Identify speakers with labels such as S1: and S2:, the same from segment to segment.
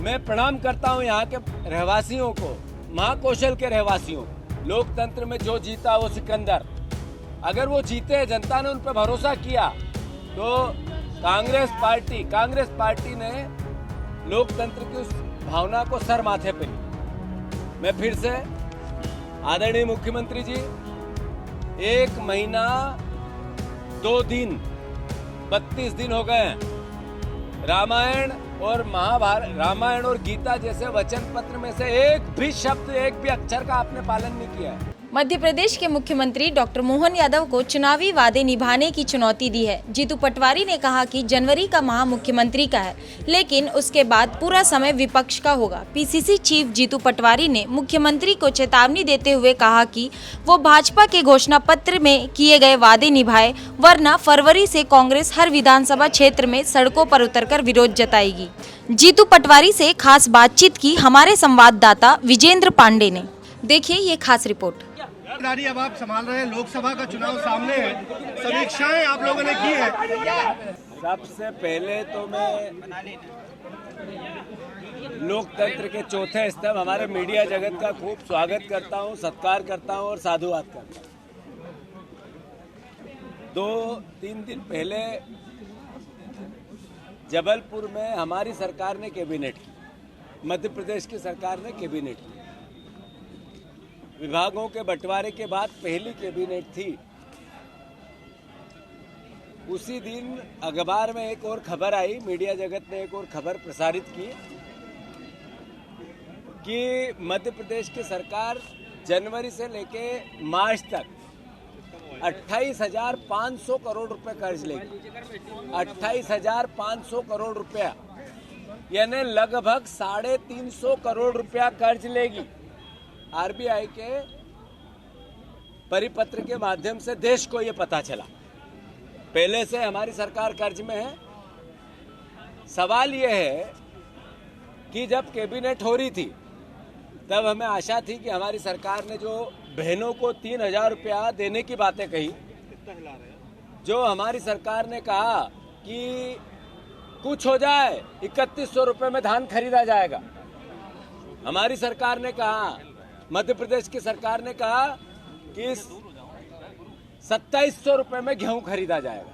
S1: मैं प्रणाम करता हूं यहाँ के रहवासियों को, महाकौशल के रहवासियों। लोकतंत्र में जो जीता वो सिकंदर। अगर वो जीते, जनता ने उन पर भरोसा किया, तो कांग्रेस पार्टी ने लोकतंत्र की उस भावना को सर माथे पे ली। मैं फिर से आदरणीय मुख्यमंत्री जी, 1 महीना 2 दिन 32 दिन हो गए हैं। रामायण और गीता जैसे वचन पत्र में से एक भी शब्द, एक भी अक्षर का आपने पालन नहीं किया है।
S2: मध्य प्रदेश के मुख्यमंत्री डॉक्टर मोहन यादव को चुनावी वादे निभाने की चुनौती दी है। जीतू पटवारी ने कहा कि जनवरी का माह मुख्यमंत्री का है, लेकिन उसके बाद पूरा समय विपक्ष का होगा। पीसीसी चीफ जीतू पटवारी ने मुख्यमंत्री को चेतावनी देते हुए कहा कि वो भाजपा के घोषणा पत्र में किए गए वादे निभाए, वरना फरवरी से कांग्रेस हर विधानसभा क्षेत्र में सड़कों पर उतरकर विरोध जताएगी। जीतू पटवारी से खास बातचीत की हमारे संवाददाता विजेंद्र पांडे ने। देखिए ये खास रिपोर्ट।
S3: अब आप संभाल रहे हैं, लोकसभा का चुनाव सामने है, समीक्षाएं आप लोगों ने की है।
S1: सबसे पहले तो मैं लोकतंत्र के चौथे स्तंभ हमारे मीडिया जगत का खूब स्वागत करता हूं, सत्कार करता हूं और साधुवाद करता हूं। 2-3 दिन पहले जबलपुर में हमारी सरकार ने कैबिनेट की, मध्य प्रदेश की सरकार ने कैबिनेट की। विभागों के बंटवारे के बाद पहली कैबिनेट थी। उसी दिन अखबार में एक और खबर आई, मीडिया जगत ने एक और खबर प्रसारित की कि मध्य प्रदेश की सरकार जनवरी से लेके मार्च तक 28,500 करोड़ रुपए कर्ज लेगी। 28,500 करोड़ रुपया, यानी लगभग 350 करोड़ रुपया कर्ज लेगी। आरबीआई के परिपत्र के माध्यम से देश को ये पता चला। पहले से हमारी सरकार कर्ज में है। सवाल ये है कि जब कैबिनेट हो रही थी तब हमें आशा थी कि हमारी सरकार ने जो बहनों को 3,000 रुपया देने की बातें कही, जो हमारी सरकार ने कहा कि कुछ हो जाए 3100 रुपये में धान खरीदा जाएगा। हमारी सरकार ने कहा, मध्य प्रदेश की सरकार ने कहा कि 2700 रुपये में गेहूं खरीदा जाएगा,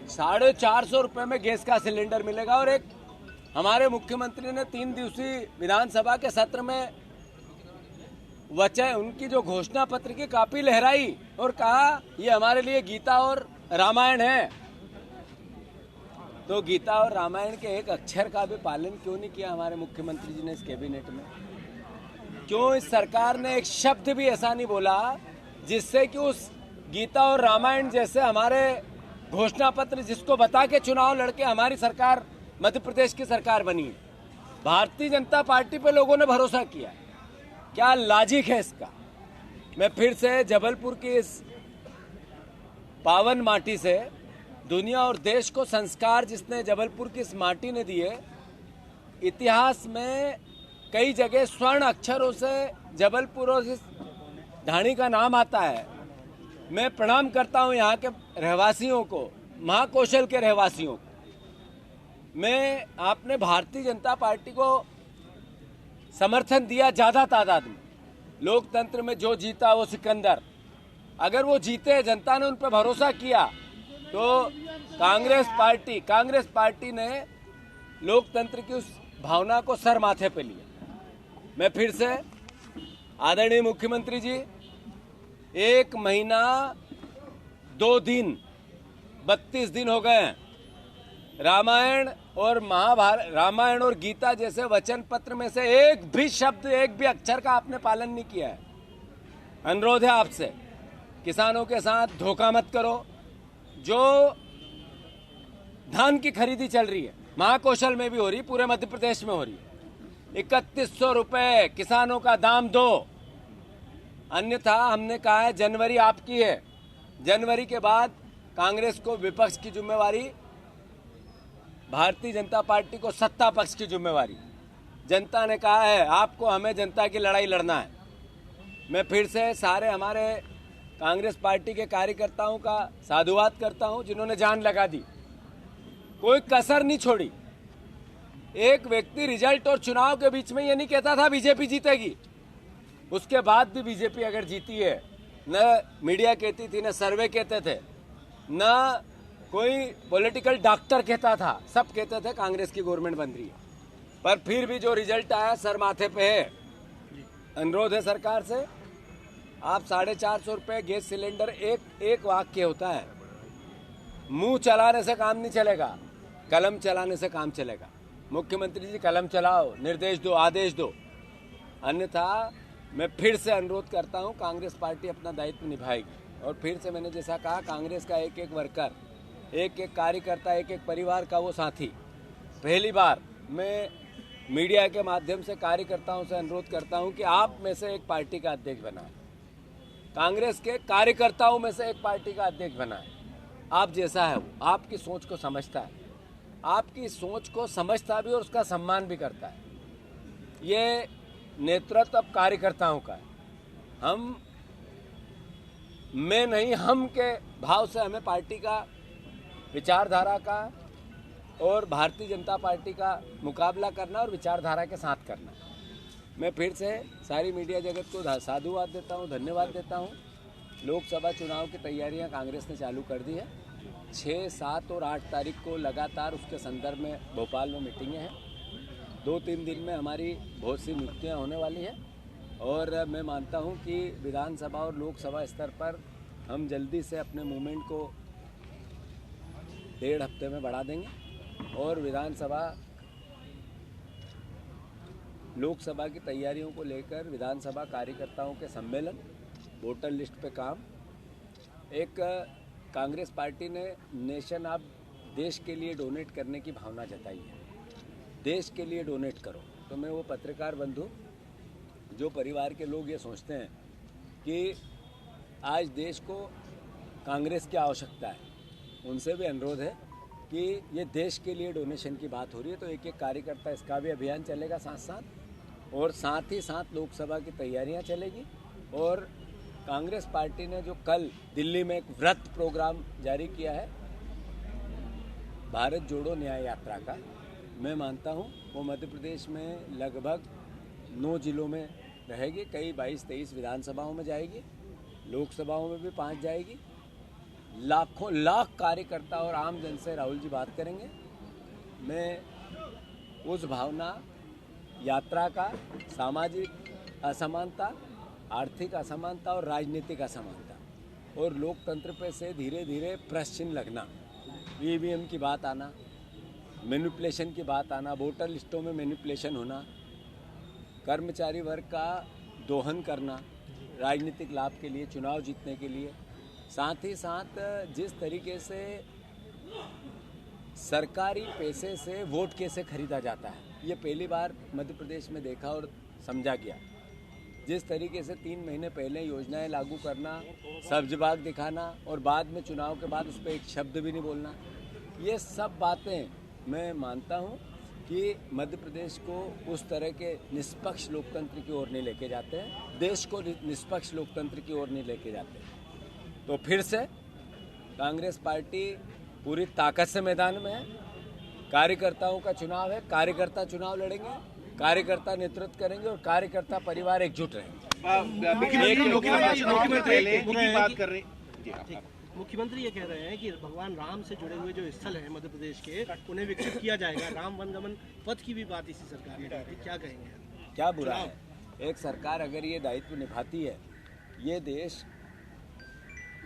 S1: 450 रुपये में गैस का सिलेंडर मिलेगा। और एक हमारे मुख्यमंत्री ने 3 दिवसीय विधानसभा के सत्र में उनकी जो घोषणा पत्र की कॉपी लहराई और कहा ये हमारे लिए गीता और रामायण है। तो गीता और रामायण के एक अक्षर का भी पालन क्यों नहीं किया हमारे मुख्यमंत्री जी ने इस कैबिनेट में? क्यों इस सरकार ने एक शब्द भी ऐसा नहीं बोला जिससे कि उस गीता और रामायण जैसे हमारे घोषणा पत्र, जिसको बता के चुनाव लड़के हमारी सरकार मध्य प्रदेश की सरकार बनी है। भारतीय जनता पार्टी पे लोगों ने भरोसा किया। क्या लॉजिक है इसका? मैं फिर से जबलपुर की इस पावन माटी से दुनिया और देश को संस्कार जिसने जबलपुर की इस माटी ने दिए, इतिहास में कई जगह स्वर्ण अक्षरों से जबलपुर और इस ढाणी का नाम आता है। मैं प्रणाम करता हूं यहाँ के रहवासियों को, महाकौशल के रहवासियों को। मैं आपने भारतीय जनता पार्टी को समर्थन दिया ज़्यादा तादाद में। लोकतंत्र में जो जीता वो सिकंदर। अगर वो जीते, जनता ने उन पर भरोसा किया, तो कांग्रेस पार्टी ने लोकतंत्र की उस भावना को सर माथे पे लिया। मैं फिर से आदरणीय मुख्यमंत्री जी, 1 महीना 2 दिन 32 दिन हो गए हैं। रामायण और गीता जैसे वचन पत्र में से एक भी शब्द, एक भी अक्षर का आपने पालन नहीं किया है। अनुरोध है आपसे, किसानों के साथ धोखा मत करो। जो धान की खरीदी चल रही है, महाकौशल में भी हो रही, पूरे मध्य प्रदेश में हो रही है, 3100 रुपये किसानों का दाम दो, अन्यथा हमने कहा है जनवरी आपकी है। जनवरी के बाद कांग्रेस को विपक्ष की जिम्मेवारी, भारतीय जनता पार्टी को सत्ता पक्ष की जिम्मेवारी। जनता ने कहा है आपको, हमें जनता की लड़ाई लड़ना है। मैं फिर से सारे हमारे कांग्रेस पार्टी के कार्यकर्ताओं का साधुवाद करता हूं, जिन्होंने जान लगा दी, कोई कसर नहीं छोड़ी। एक व्यक्ति रिजल्ट और चुनाव के बीच में ये नहीं कहता था बीजेपी जीतेगी। उसके बाद भी बीजेपी अगर जीती है, न मीडिया कहती थी, न सर्वे कहते थे, न कोई पॉलिटिकल डॉक्टर कहता था, सब कहते थे कांग्रेस की गवर्नमेंट बन रही है। पर फिर भी जो रिजल्ट आया सर माथे पे है। अनुरोध है सरकार से, आप 450 रुपये गैस सिलेंडर, एक वाक्य होता है, मुंह चलाने से काम नहीं चलेगा, कलम चलाने से काम चलेगा। मुख्यमंत्री जी कलम चलाओ, निर्देश दो, आदेश दो, अन्यथा मैं फिर से अनुरोध करता हूं, कांग्रेस पार्टी अपना दायित्व निभाएगी। और फिर से मैंने जैसा कहा, कांग्रेस का एक एक वर्कर, एक एक कार्यकर्ता, एक एक परिवार का वो साथी, पहली बार मैं मीडिया के माध्यम से कार्यकर्ताओं से अनुरोध करता हूं कि आप में से एक पार्टी का अध्यक्ष बनाएं, कांग्रेस के कार्यकर्ताओं में से एक पार्टी का अध्यक्ष बनाएं। आप जैसा है वो आपकी सोच को समझता है, आपकी सोच को समझता भी और उसका सम्मान भी करता है। ये नेतृत्व अब कार्यकर्ताओं का है। मैं नहीं, हम के भाव से हमें पार्टी का, विचारधारा का और भारतीय जनता पार्टी का मुकाबला करना और विचारधारा के साथ करना। मैं फिर से सारी मीडिया जगत को साधुवाद देता हूँ, धन्यवाद देता हूँ। लोकसभा चुनाव की तैयारियां कांग्रेस ने चालू कर दी है। 6, 7 और 8 तारीख को लगातार उसके संदर्भ में भोपाल में मीटिंगें हैं। 2-3 दिन में हमारी बहुत सी नियुक्तियाँ होने वाली है और मैं मानता हूँ कि विधानसभा और लोकसभा स्तर पर हम जल्दी से अपने मूवमेंट को 1.5 हफ्ते में बढ़ा देंगे और विधानसभा लोकसभा की तैयारियों को लेकर विधानसभा कार्यकर्ताओं के सम्मेलन, वोटर लिस्ट पे काम। एक कांग्रेस पार्टी ने नेशन ऑफ देश के लिए डोनेट करने की भावना जताई है, देश के लिए डोनेट करो। तो मैं वो पत्रकार बंधु, जो परिवार के लोग ये सोचते हैं कि आज देश को कांग्रेस की आवश्यकता है, उनसे भी अनुरोध है कि ये देश के लिए डोनेशन की बात हो रही है तो एक एक कार्यकर्ता, इसका भी अभियान चलेगा साथ साथ, और साथ ही साथ लोकसभा की तैयारियां चलेगी। और कांग्रेस पार्टी ने जो कल दिल्ली में एक व्रत प्रोग्राम जारी किया है भारत जोड़ो न्याय यात्रा का, मैं मानता हूं वो मध्य प्रदेश में लगभग 9 जिलों में रहेगी, कई 22-23 विधानसभाओं में जाएगी, लोकसभाओं में भी 5 जाएगी। लाखों लाख कार्यकर्ता और आम जन से राहुल जी बात करेंगे। मैं उस भावना, यात्रा का, सामाजिक असमानता, आर्थिक असमानता और राजनीतिक असमानता और लोकतंत्र पे से धीरे धीरे प्रश्न चिन्ह लगना, ईवीएम की बात आना, मैनिपुलेशन की बात आना, वोटर लिस्टों में मैनिपुलेशन होना, कर्मचारी वर्ग का दोहन करना राजनीतिक लाभ के लिए, चुनाव जीतने के लिए, साथ ही साथ जिस तरीके से सरकारी पैसे से वोट कैसे खरीदा जाता है, ये पहली बार मध्य प्रदेश में देखा और समझा गया। जिस तरीके से 3 महीने पहले योजनाएं लागू करना, सब्जबाग दिखाना और बाद में चुनाव के बाद उस पर एक शब्द भी नहीं बोलना, ये सब बातें मैं मानता हूं कि मध्य प्रदेश को उस तरह के निष्पक्ष लोकतंत्र की ओर नहीं लेके जाते हैं, देश को निष्पक्ष लोकतंत्र की ओर नहीं लेके जाते। तो फिर से कांग्रेस पार्टी पूरी ताकत से मैदान में है। कार्यकर्ताओं का चुनाव है, कार्यकर्ता चुनाव लड़ेंगे, कार्यकर्ता नेतृत्व करेंगे और कार्यकर्ता परिवार एकजुट रहेंगे।
S4: मुख्यमंत्री ये कह रहे हैं कि भगवान राम से जुड़े हुए जो स्थल हैं मध्य प्रदेश के, उन्हें विकसित किया जाएगा। राम वनगमन पथ की भी बात इसी सरकार ने की थी, क्या कहेंगे?
S1: क्या बुरा है? एक सरकार अगर ये दायित्व निभाती है, ये देश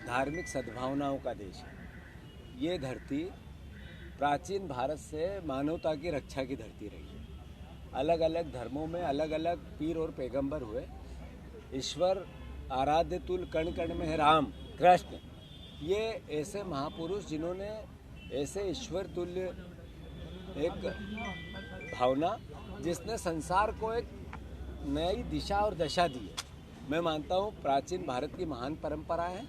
S1: धार्मिक सद्भावनाओं का देश है। ये धरती प्राचीन भारत से मानवता की रक्षा की धरती रही है। अलग अलग धर्मों में अलग अलग पीर और पैगंबर हुए। ईश्वर आराध्य तुल कण कण में है राम, कृष्ण। ये ऐसे महापुरुष जिन्होंने ऐसे ईश्वर तुल्य एक भावना, जिसने संसार को एक नई दिशा और दशा दी है। मैं मानता हूँ प्राचीन भारत की महान परंपरा है,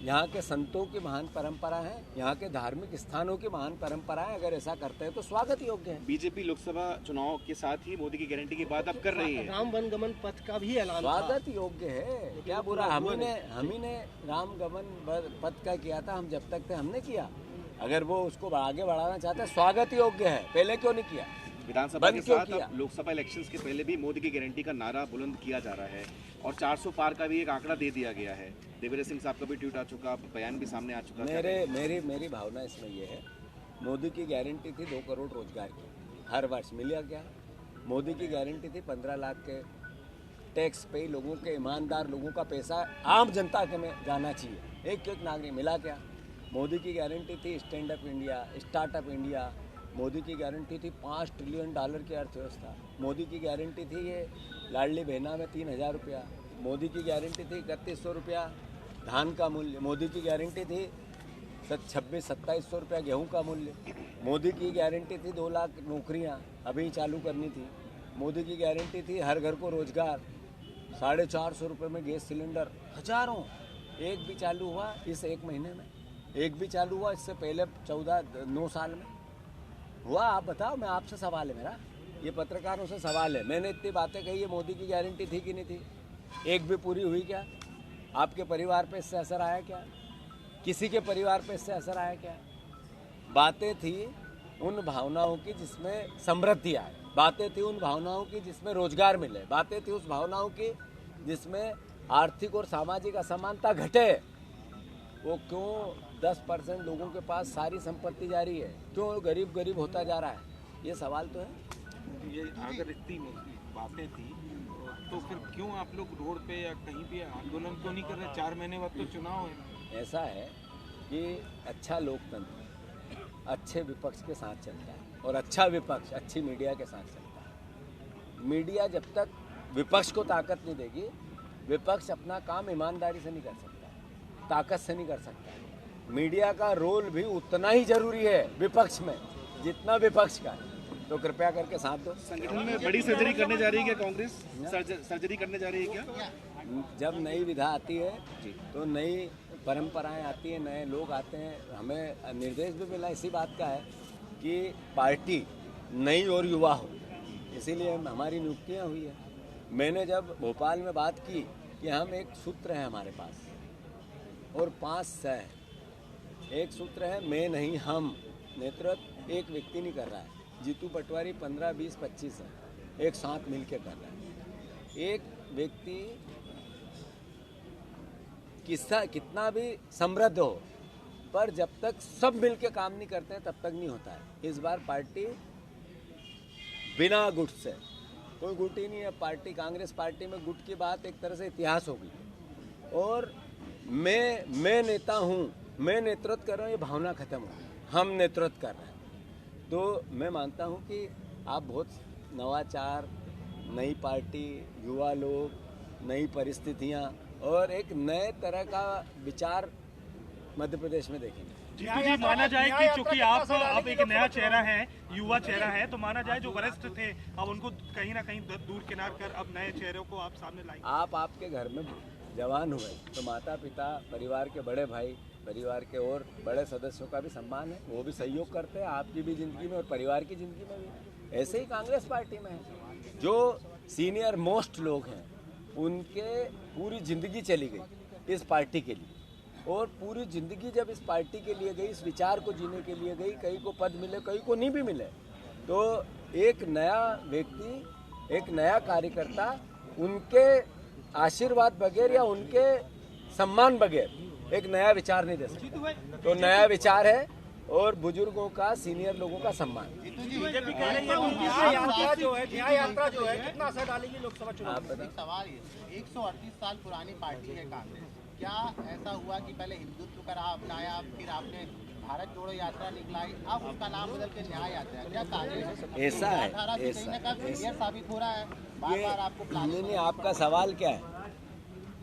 S1: यहाँ के संतों की महान परंपरा है, यहाँ के धार्मिक स्थानों की महान परंपरा है। अगर ऐसा करते हैं तो स्वागत योग्य है।
S5: बीजेपी लोकसभा चुनाव के साथ ही मोदी की गारंटी की बात अब कर रही है।
S4: राम वनगमन पथ का भी ऐलान
S1: स्वागत योग्य है, क्या बुरा? हम ही ने राम गमन पथ का किया था, हम जब तक थे हमने किया। अगर वो उसको आगे बढ़ाना चाहते हैं, स्वागत योग्य है, पहले क्यों नहीं किया?
S5: विधानसभा
S1: बंद
S5: के
S1: क्यों
S5: साथ
S1: किया?
S5: अब लोकसभा इलेक्शंस के पहले भी मोदी की गारंटी का नारा बुलंद किया जा रहा है और 400 पार का भी एक आंकड़ा दे दिया गया है। देवेंद्र सिंह साहब का भी ट्वीट आ चुका, बयान भी सामने आ चुका।
S1: मेरी भावना इसमें ये है, मोदी की गारंटी थी 2 करोड़ रोजगार की, हर वर्ष मिला क्या? मोदी की गारंटी थी 15 लाख के टैक्स पे लोगों के, ईमानदार लोगों का पैसा आम जनता के में जाना चाहिए, एक नागरिक, मिला क्या? मोदी की गारंटी थी stand up India, startup India. Modi की गारंटी थी $5 ट्रिलियन की अर्थव्यवस्था। मोदी की गारंटी थी ये लाडली बहना में 3,000 रुपया। मोदी की गारंटी थी 3100 रुपया धान का मूल्य। मोदी की गारंटी थी 2600-2700 रुपया गेहूं का मूल्य। मोदी की गारंटी थी 2 लाख नौकरियां अभी चालू करनी थी। मोदी की गारंटी थी हर घर को रोजगार, 450 रुपये में गैस सिलेंडर, हजारों। एक भी चालू हुआ इस 1 महीने में? एक भी चालू हुआ इससे पहले 9 साल में हुआ? आप बताओ, मैं आपसे सवाल है मेरा, ये पत्रकारों से सवाल है। मैंने इतनी बातें कही है, मोदी की गारंटी थी कि नहीं थी? एक भी पूरी हुई क्या? आपके परिवार पे इससे असर आया क्या? किसी के परिवार पे इससे असर आया क्या? बातें थी उन भावनाओं की जिसमें समृद्धि आए, बातें थी उन भावनाओं की जिसमें रोजगार मिले, बातें थी उस भावनाओं की जिसमें आर्थिक और सामाजिक असमानता घटे। वो क्यों 10% लोगों के पास सारी संपत्ति जा रही है? क्यों गरीब होता जा रहा है? ये सवाल तो है।
S6: ये अगर इतनी बातें थी तो फिर क्यों आप लोग रोड पे या कहीं भी आंदोलन क्यों नहीं कर रहे? 4 महीने बाद तो चुनाव है।
S1: ऐसा है कि अच्छा लोकतंत्र अच्छे विपक्ष के साथ चलता है और अच्छा विपक्ष अच्छी मीडिया के साथ चलता है। मीडिया जब तक विपक्ष को ताकत नहीं देगी, विपक्ष अपना काम ईमानदारी से नहीं कर सकता, ताकत से नहीं कर सकता। मीडिया का रोल भी उतना ही जरूरी है विपक्ष में जितना विपक्ष का है। तो कृपया करके साथ दो।
S5: संगठन में बड़ी सर्जरी करने जा रही है क्या कांग्रेस? सर्जरी करने जा रही है क्या?
S1: जब नई विधा आती है तो नई परंपराएं आती हैं, नए लोग आते हैं। हमें निर्देश भी मिला इसी बात का है कि पार्टी नई और युवा हो, इसीलिए हमारी नियुक्तियां हुई है। मैंने जब भोपाल में बात की कि हम एक सूत्र है हमारे पास और 5 स है। एक सूत्र है मैं नहीं हम, नेतृत्व एक व्यक्ति नहीं कर रहा है। जीतू पटवारी 15, 20, 25 है, एक साथ मिलके कर रहा है। एक व्यक्ति कितना भी समृद्ध हो, पर जब तक सब मिलके काम नहीं करते हैं तब तक नहीं होता है। इस बार पार्टी बिना गुट से, कोई गुट ही नहीं है पार्टी, कांग्रेस पार्टी में गुट की बात एक तरह से इतिहास हो गई। और मैं नेता हूँ, मैं नेतृत्व कर रहा हूँ, ये भावना खत्म हो गई। हम नेतृत्व कर रहे हैं। तो मैं मानता हूँ कि आप बहुत नवाचार, नई पार्टी, युवा लोग, नई परिस्थितियाँ और एक नए तरह का विचार मध्य प्रदेश में देखेंगे।
S7: जी माना जाए कि चूंकि आप एक नया चेहरा है, युवा चेहरा है, तो माना जाए जो वरिष्ठ थे अब उनको कहीं ना कहीं दूर किनार कर अब नए चेहरों को आप सामने लाएंगे।
S1: आप आपके घर में जवान हुए तो माता पिता, परिवार के बड़े भाई, परिवार के और बड़े सदस्यों का भी सम्मान है, वो भी सहयोग करते हैं आपकी भी जिंदगी में और परिवार की जिंदगी में भी। ऐसे ही कांग्रेस पार्टी में है, जो सीनियर मोस्ट लोग हैं उनके पूरी जिंदगी चली गई इस पार्टी के लिए, और पूरी जिंदगी जब इस पार्टी के लिए गई, इस विचार को जीने के लिए गई, कई को पद मिले कई को नहीं भी मिले, तो एक नया व्यक्ति, एक नया कार्यकर्ता उनके आशीर्वाद बगैर या उनके सम्मान बगैर एक नया विचार नहीं दे सकता। तो नया विचार है और बुजुर्गों का, सीनियर लोगों का सम्मान।
S3: यात्रा जो है, न्याय यात्रा जो है, कितना असर डालेगी लोकसभा चुनाव?
S1: आप बताएं।
S8: सवाल ये 138 साल पुरानी पार्टी है कांग्रेस, क्या ऐसा हुआ कि पहले हिंदुत्व का राह अपनाया, फिर आपने भारत जोड़ो यात्रा निकलाई, अब उसका नाम बदल के न्याय यात्रा? क्या कांग्रेस
S1: ऐसा है,
S8: क्लियर साबित हो रहा है? बार बार आपको
S1: नहीं, आपका सवाल क्या है?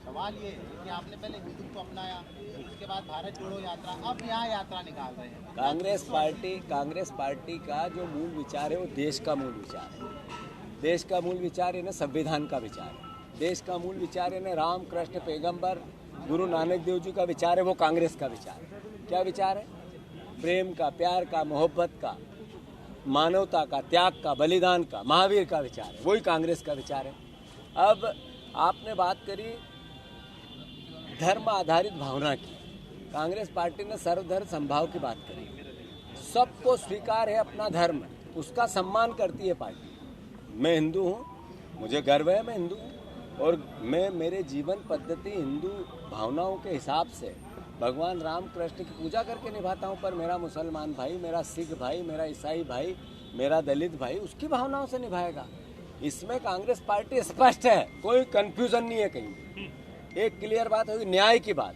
S8: सवाल ये है कि आपने पहले हिंदुत्व अपनाया, उसके बाद भारत जोड़ो यात्रा, अब न्याय यात्रा निकाल रहे हैं। कांग्रेस पार्टी का जो मूल विचार है वो देश का मूल विचार है। देश का मूल विचार है ना संविधान का विचार है। देश का मूल विचार है ना राम कृष्ण पैगंबर गुरु नानक देव जी का विचार है, वो कांग्रेस का विचार है। क्या विचार है? प्रेम का, प्यार का, मोहब्बत का, मानवता का, त्याग का, बलिदान का, महावीर का विचार है, वही कांग्रेस का विचार है। अब आपने बात करी धर्म आधारित भावना की, कांग्रेस पार्टी ने सर्वधर्म समभाव की बात करी। सबको स्वीकार है अपना धर्म,
S1: उसका सम्मान करती है पार्टी। मैं हिंदू हूँ, मुझे गर्व है, मैं हिंदू हूँ और मैं मेरे जीवन पद्धति हिंदू भावनाओं के हिसाब से भगवान राम कृष्ण की पूजा करके निभाता हूँ। पर मेरा मुसलमान भाई, मेरा सिख भाई, मेरा ईसाई भाई, मेरा दलित भाई उसकी भावनाओं से निभाएगा। इसमें कांग्रेस पार्टी स्पष्ट है, कोई कंफ्यूजन नहीं है कहीं। एक क्लियर बात होगी, न्याय की बात।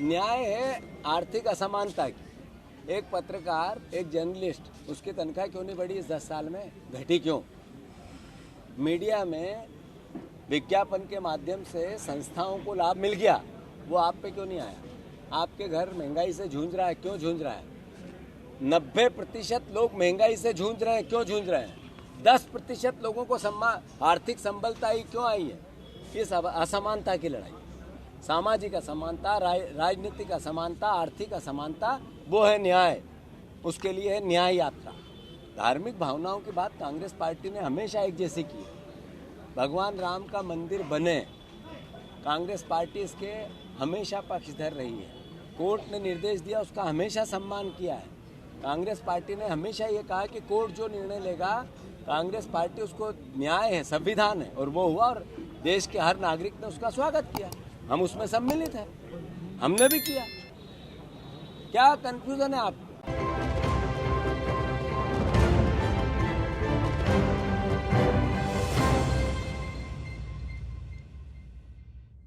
S1: न्याय है आर्थिक असमानता की। एक पत्रकार, एक जर्नलिस्ट, उसकी तनख्वाह क्यों नहीं बढ़ी इस 10 साल में, घटी क्यों? मीडिया में विज्ञापन के माध्यम से संस्थाओं को लाभ मिल गया, वो आप पे क्यों नहीं आया? आपके घर महंगाई से जूझ रहा है, क्यों जूझ रहा है? 90% लोग महंगाई से जूझ रहे हैं, क्यों जूझ रहे हैं? 10% लोगों को आर्थिक संबलता ही क्यों आई है? इस असमानता की लड़ाई, सामाजिक असमानता, राजनीतिक असमानता, आर्थिक असमानता, वो है न्याय। उसके लिए है न्याय यात्रा। धार्मिक भावनाओं की बात कांग्रेस पार्टी ने हमेशा एक जैसी की है। भगवान राम का मंदिर बने, कांग्रेस पार्टी इसके हमेशा पक्षधर रही है। कोर्ट ने निर्देश दिया, उसका हमेशा सम्मान किया है। कांग्रेस पार्टी ने हमेशा ये कहा कि कोर्ट जो निर्णय लेगा, कांग्रेस पार्टी उसको न्याय है, संविधान है, और वो हुआ और देश के हर नागरिक ने उसका स्वागत किया। हम उसमें सम्मिलित हैं, हमने भी किया। क्या कंफ्यूजन है आपको?